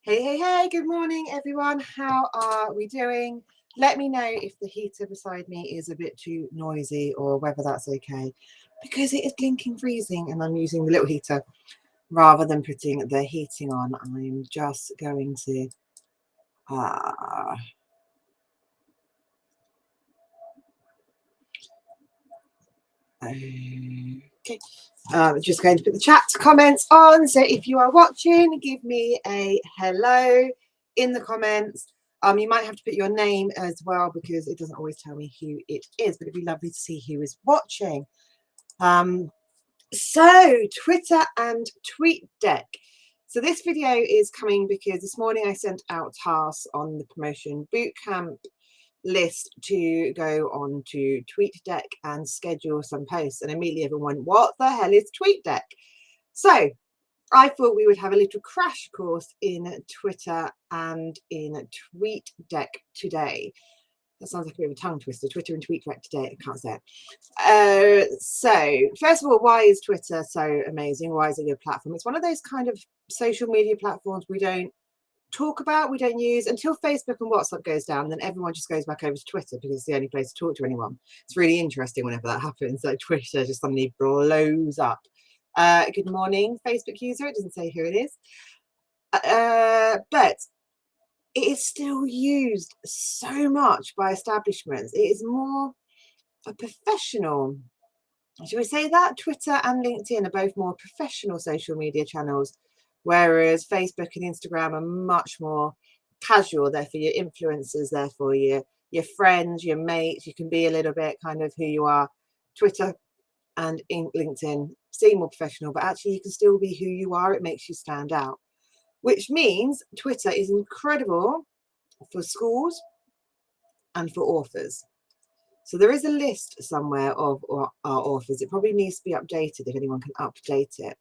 Hey, good morning, everyone. How are we doing? Let me know if the heater beside me is a bit too noisy or whether that's okay, because it is blinking freezing and I'm using the little heater rather than putting the heating on. I'm just going to okay. Just going to put the chat comments on. So if you are watching, give me a hello in the comments. You might have to put your name as well because it doesn't always tell me who it is, but it'd be lovely to see who is watching. So Twitter and Tweekdeck. So this video is coming because this morning I sent out tasks on the promotion bootcamp list to go on to Tweekdeck and schedule some posts, and immediately everyone went, what the hell is Tweekdeck? So I thought we would have a little crash course in Twitter and in Tweekdeck today. That sounds like a bit of a tongue twister. Twitter and Tweekdeck today. I can't say it. So first of all, why is Twitter so amazing? Why is it a good platform? It's one of those kind of social media platforms we don't talk about, we don't use until Facebook and WhatsApp goes down. Then everyone just goes back over to Twitter because it's the only place to talk to anyone. It's really interesting whenever that happens. Like Twitter just suddenly blows up. Good morning, Facebook user. It doesn't say who it is, but it is still used so much by establishments. It is more a professional, should we say that? Twitter and LinkedIn are both more professional social media channels, whereas Facebook and Instagram are much more casual. They're for your influencers, they're for your friends, your mates. You can be a little bit kind of who you are. Twitter and LinkedIn seem more professional, but actually you can still be who you are. It makes you stand out, which means Twitter is incredible for schools and for authors. So there is a list somewhere of our authors. It probably needs to be updated if anyone can update it.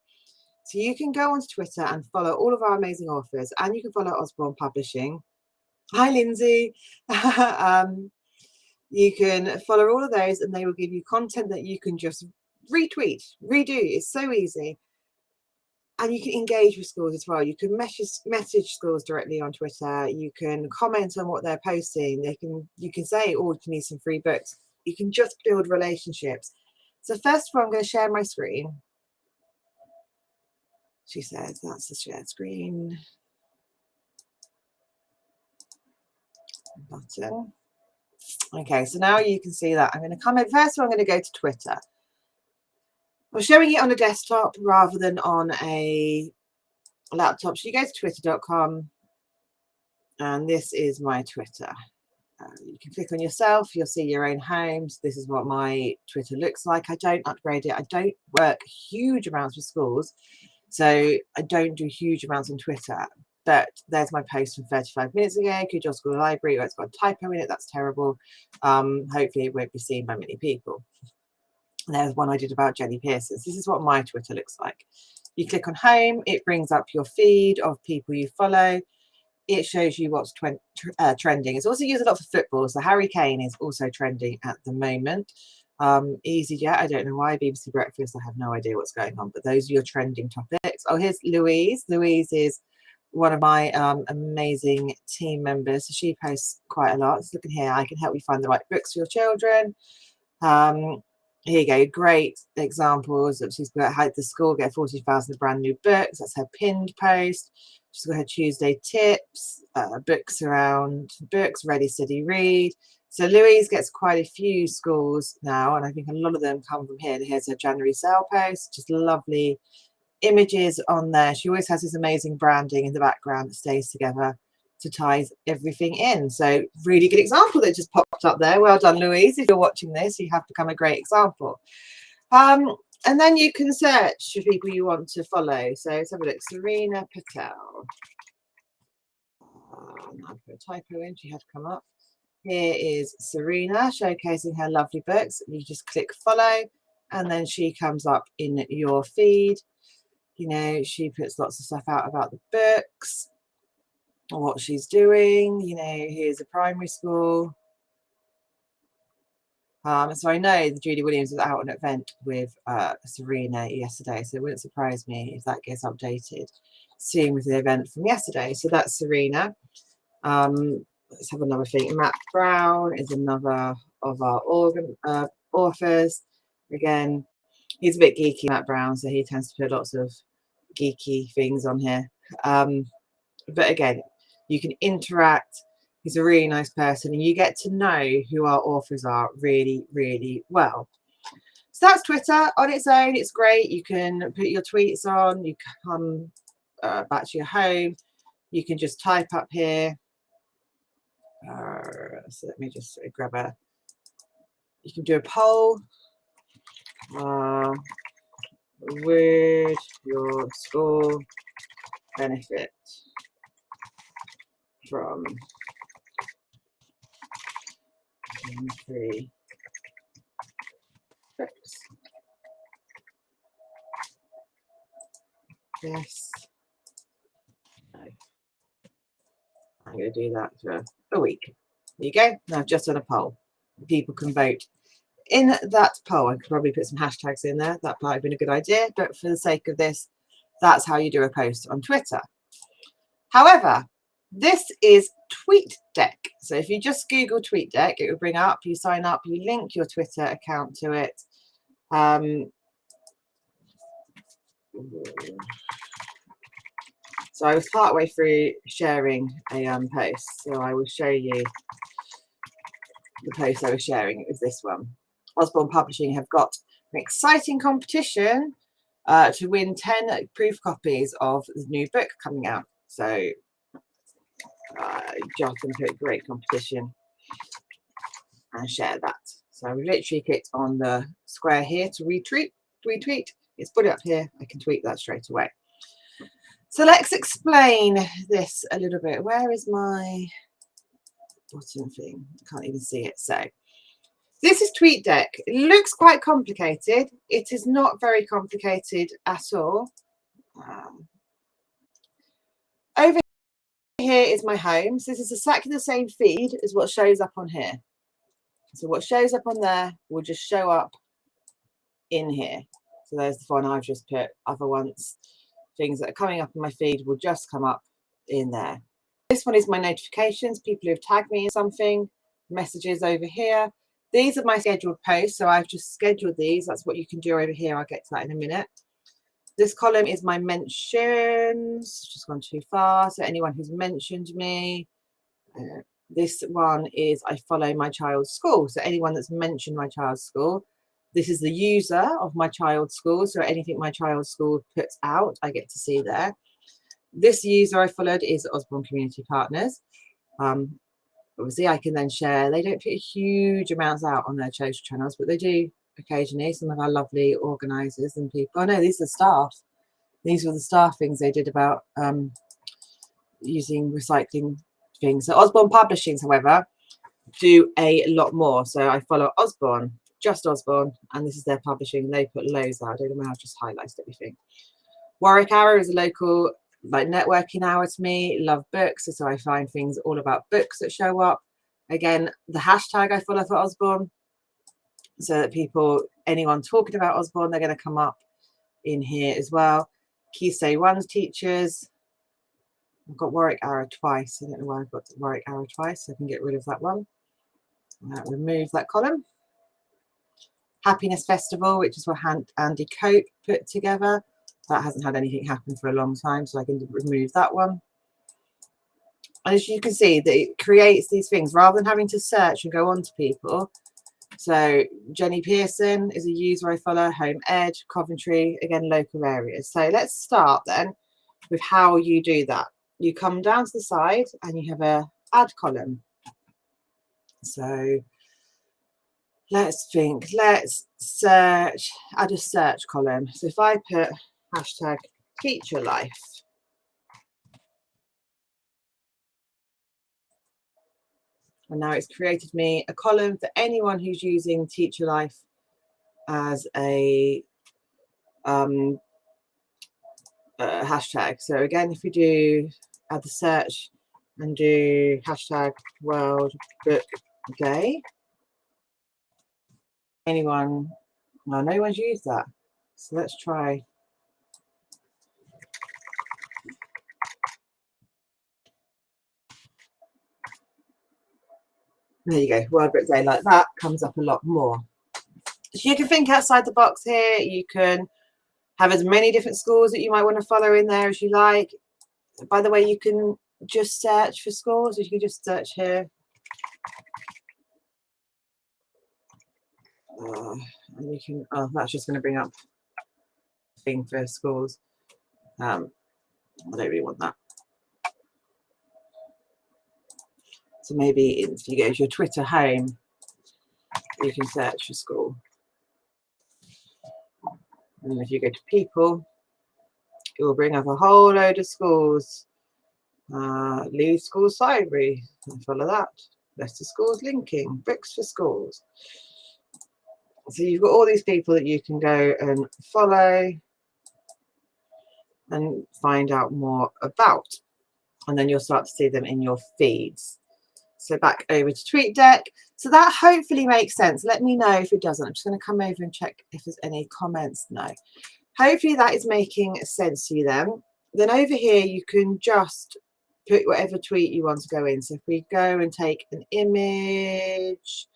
So you can go onto Twitter and follow all of our amazing authors, and you can follow Usborne Publishing. Hi, Lindsay. You can follow all of those and they will give you content that you can just retweet, redo. It's so easy. And you can engage with schools as well. You can message schools directly on Twitter. You can comment on what they're posting. You can say, oh, you need some free books. You can just build relationships. So first of all, I'm going to share my screen. She says that's the shared screen button. Okay, so now you can see that. I'm going to come in. First of all, I'm going to go to Twitter. I'm showing it on a desktop rather than on a laptop. So you go to twitter.com and this is my Twitter. You can click on yourself, you'll see your own homes. This is what my Twitter looks like. I don't upgrade it. I don't work huge amounts with schools, so I don't do huge amounts on Twitter. But there's my post from 35 minutes ago. Could your school library? Oh, it's got a typo in it. That's terrible. Hopefully it won't be seen by many people. There's one I did about Jenny Pearson's. This is what my Twitter looks like. You click on home, it brings up your feed of people you follow. It shows you what's trending. It's also used a lot for football. So Harry Kane is also trending at the moment. EasyJet, I don't know why. BBC Breakfast, I have no idea what's going on, but those are your trending topics. Oh, here's Louise. Louise is one of my amazing team members. So she posts quite a lot. So look at here, I can help you find the right books for your children. Here you go, great examples. She's got how the school get 40,000 brand new books. That's her pinned post. She's got her Tuesday tips, books around books, ready, steady, read. So Louise gets quite a few schools now, and I think a lot of them come from here. Here's her January sale post, just lovely images on there. She always has this amazing branding in the background that stays together to ties everything in. So really good example that just popped up there. Well done, Louise. If you're watching this, you have become a great example. And then you can search for people you want to follow. So let's have a look. Serena Patel. I put a typo in, she had to come up. Here is Serena showcasing her lovely books. You just click follow and then she comes up in your feed. You know, she puts lots of stuff out about the books, what she's doing. You know, here's a primary school. So I know that Julie Williams was out on an event with Serena yesterday, so it wouldn't surprise me if that gets updated. seeing with the event from yesterday. So that's Serena. Let's have another thing. Matt Brown is another of our authors. Again, he's a bit geeky, Matt Brown, so he tends to put lots of geeky things on here. But again, you can interact. He's a really nice person, and you get to know who our authors are really, really well. So that's Twitter on its own. It's great. You can put your tweets on. You come back to your home. You can just type up here. So let me just grab a. You can do a poll. Would your school benefit from free books? Yes. No. I'm going to do that for a week. There you go. Now I've just done a poll. People can vote in that poll. I could probably put some hashtags in there. That might have been a good idea, but for the sake of this, that's how you do a post on Twitter. However, this is Tweekdeck. So if you just Google Tweekdeck, it will bring up, you sign up, you link your Twitter account to it. So I was partway through sharing a post, so I will show you the post I was sharing. It was this one. Usborne Publishing have got an exciting competition to win 10 proof copies of the new book coming out. So just going to put great competition and share that. So we literally clicked on the square here to retweet. It's put it up here. I can tweet that straight away. So let's explain this a little bit. Where is my bottom thing? I can't even see it. So this is Tweekdeck. It looks quite complicated. It is not very complicated at all. Over here is my home. So this is exactly the same feed as what shows up on here. So what shows up on there will just show up in here. So there's the one I've just put. Other ones, things that are coming up in my feed will just come up in there. This one is my notifications, people who have tagged me in something, messages over here. These are my scheduled posts, so I've just scheduled these. That's what you can do over here. I'll get to that in a minute. This column is my mentions, just gone too far. So anyone who's mentioned me. This one is I follow my child's school. So anyone that's mentioned my child's school. This is the user of my child's school. So anything my child's school puts out, I get to see there. This user I followed is Usborne Community Partners. Obviously, I can then share. They don't put huge amounts out on their social channels, but they do occasionally. Some of our lovely organisers and people. Oh no, these are staff. These were the staff things they did about using recycling things. So Usborne Publishings, however, do a lot more. So I follow Usborne, just Usborne, and this is their publishing. They put loads out. I don't know how I've just highlighted everything. Warwick Hour is a local like networking hour to me. Love books, so I find things all about books that show up. Again, the hashtag I follow for Usborne, so that people, anyone talking about Usborne, they're going to come up in here as well. Key Stage 1 teachers. I've got Warwick Hour twice. I don't know why I've got Warwick Hour twice. So I can get rid of that one. Remove that column. Happiness Festival, which is what Andy Cope put together. That hasn't had anything happen for a long time, so I can remove that one. And as you can see, that it creates these things rather than having to search and go on to people. So Jenny Pearson is a user I follow, Home Ed, Coventry, again, local areas. So let's start then with how you do that. You come down to the side and you have a add column. So let's think, let's search, add a search column. So if I put hashtag teacher life. And now it's created me a column for anyone who's using teacher life as a hashtag. So again, if we do add the search and do hashtag World Book Day, anyone, well, no one's used that. So let's try. There you go, World Book Day like that comes up a lot more. So you can think outside the box here. You can have as many different schools that you might want to follow in there as you like. By the way, you can just search for schools. You can just search here. And you can, oh, that's just going to bring up a thing for schools. I don't really want that. So maybe if you go to your Twitter home, you can search for school. And if you go to people, it will bring up a whole load of schools. Leeds Schools Library, follow that. Leicester Schools Linking, Bricks for Schools. So you've got all these people that you can go and follow and find out more about. And then you'll start to see them in your feeds. So back over to Tweekdeck. So that hopefully makes sense. Let me know if it doesn't. I'm just going to come over and check if there's any comments. No. Hopefully that is making sense to you then. Then over here you can just put whatever tweet you want to go in. So if we go and take an image,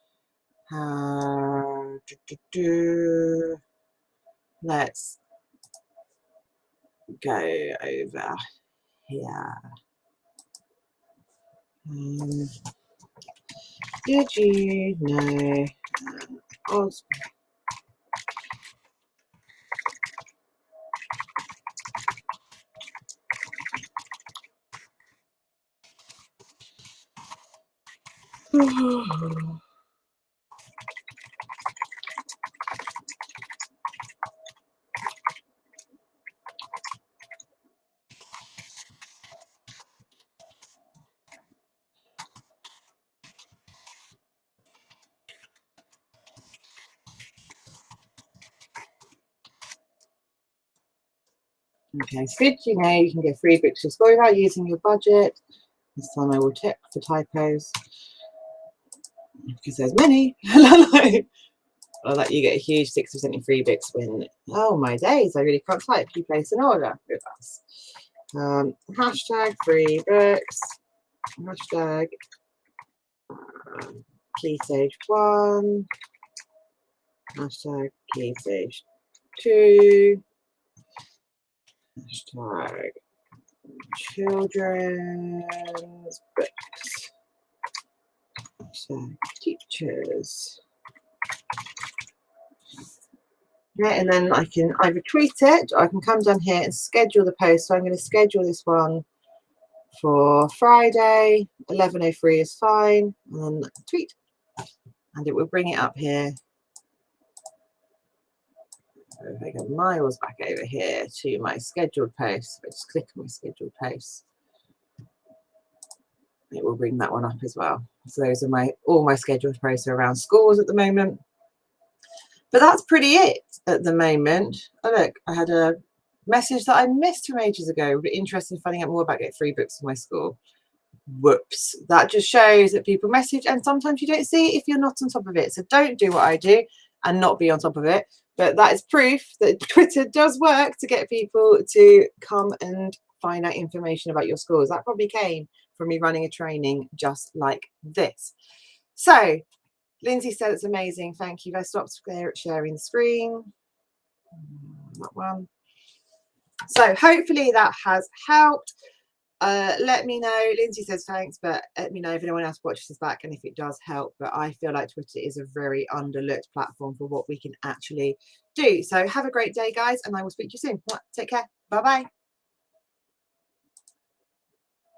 let's go over here. Did you know Osborne? Okay, so did you know you can get free books for school without using your budget? This time I will check for typos because there's many. Or that you get a huge 6% in free books when, oh my days, I really can't type. You place an order with us. Hashtag free books. Hashtag key stage 1. Hashtag key stage 2. Hashtag children's books. Hashtag teachers. Okay, and then I can either tweet it or I can come down here and schedule the post. So I'm going to schedule this one for Friday. 11:03 is fine. And then tweet. And it will bring it up here. If I go miles back over here to my scheduled post, I just click on my scheduled post. It will bring that one up as well. So those are all my scheduled posts are around schools at the moment. But that's pretty it at the moment. Oh look, I had a message that I missed from ages ago. Would be interested in finding out more about getting free books for my school. Whoops. That just shows that people message and sometimes you don't see it if you're not on top of it. So don't do what I do and not be on top of it. But that is proof that Twitter does work to get people to come and find out information about your schools. That probably came from me running a training just like this. So Lindsay said it's amazing. Thank you. I stopped sharing the screen. That one. So hopefully that has helped. Let me know. Lindsay says thanks, but let me know if anyone else watches this back and if it does help. But I feel like Twitter is a very underlooked platform for what we can actually do. So have a great day, guys, and I will speak to you soon. Take care. Bye-bye.